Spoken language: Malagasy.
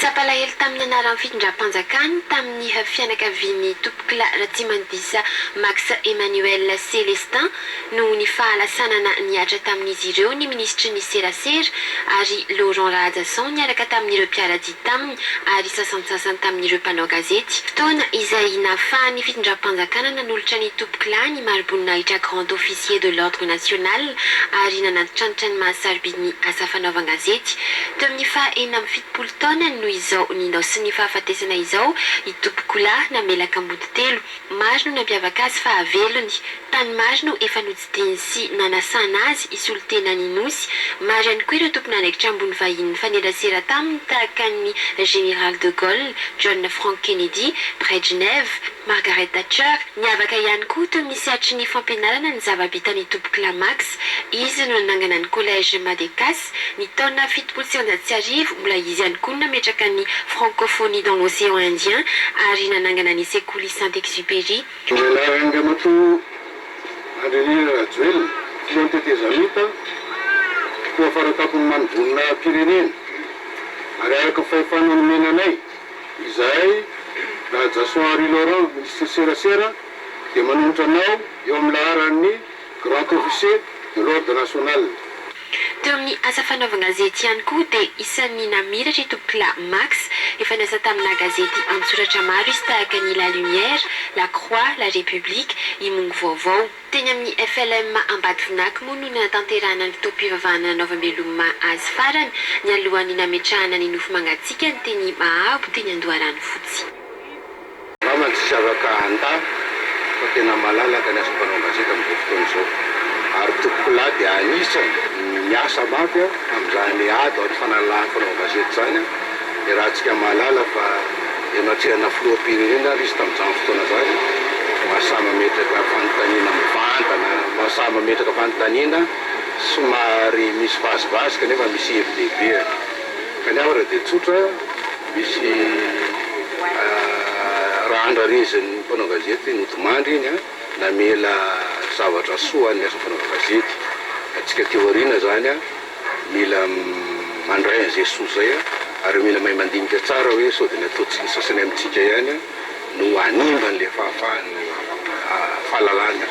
Nitsapalahelo tamin'ny anaran'ny fitondram-panjakany tamin'ny fianakavian'ny tompokila Ratsimandisa Max Emmanuel Célestin no ny fahalasanana niatra tamin'izy ireo ny ministry ny serasera ary Laurent Radasson niaraka tamin'ireo mpiaradia taminy ary sasantsasany tamin'ireo mpanao gazety. Fotoana izay nahafahan'ny fitondram-panjakana nanolotra ny tompokila ny Maribonahitra grand officier de l'ordre national ary nanatitranitra ny mahasaribiny ny asa fanaovan-gazety. Teo amin'ny fahaenina amby fitopolo taona no izao ninaosy ny fahafatesana izao i tompokila namelaka ambody telo. Maro no nampiavaka azy fa avelony. Tany maro no efa notsidiny sy nanasana azy isolotena ninosy. Maro ihany koa ireo tompona anaikitra ambony vahiny fanerasera taminy tahaka ny Général de Gaulle, John Frank Kennedy, Brejnev, Margaret Thatcher. Niavaka ihany koa teo misy atry ny fampianarana ny zava-bitany tompokila Max. Izy no nanangana ny collège Madécas ny taona 700 mbola izy ihany koa nametraka ny francophonie dans l'océan Indien ary nanangana ny sekoly Saint-Exupéry. Joel, fiantetezamita, koa faratapony manodonina pirenena. Ary araka fahefanany menanay, izay na Jason Henri Laurent, ministre serasera, dia manolotra anao eo amin'ny laharan'ny grand officier de l'ordre national. Teo amin'ny asa fanaovan-gazety ihany koa dia isan'ny namiratra tompokila Max efa niasa tamina gazety an-tsoratra maro izy tahaka ny La Lumière, La Croix, La République, i Mongo Vaovao. Teny amin'ny FLM Ambatovinaka moa no natanterahana ny tompim-pivavahana nanaovam-beloma azy farany ny alohan'ny nametrahana ny nofo mangatsiaka ny teny Mahabo teny Andoharany fotsy. Raha tsy zavaka anta fa tena malalaka ny asa fanaovan-gazety amin'izao fotoana izao. Ary tompokila dia anisany miasa mafy amin'izany ady ao fanalahany fanaovan-gazety zany. Dia raha antsika mahalala fa ematrehana filoham-pirenena izy tamin'izany fotoana zany. Mahasama metraka fanontaniana mivantana, mahasama metraka fanontaniana somary misy vazivazika kanefa misy hevi lehibe. Kanefa raha dia tsotra misy raha andrarezin'ny mpanao gazety notimandry iny namela zavatra soa ny asa fanaovan-gazety. Atsika teoriana zany mila mandray an'izay soa zay ary mila mahay mandinika tsara hoe sao dia nataontsika sasany amintsika ihany no animba an'ilay fahalalahana.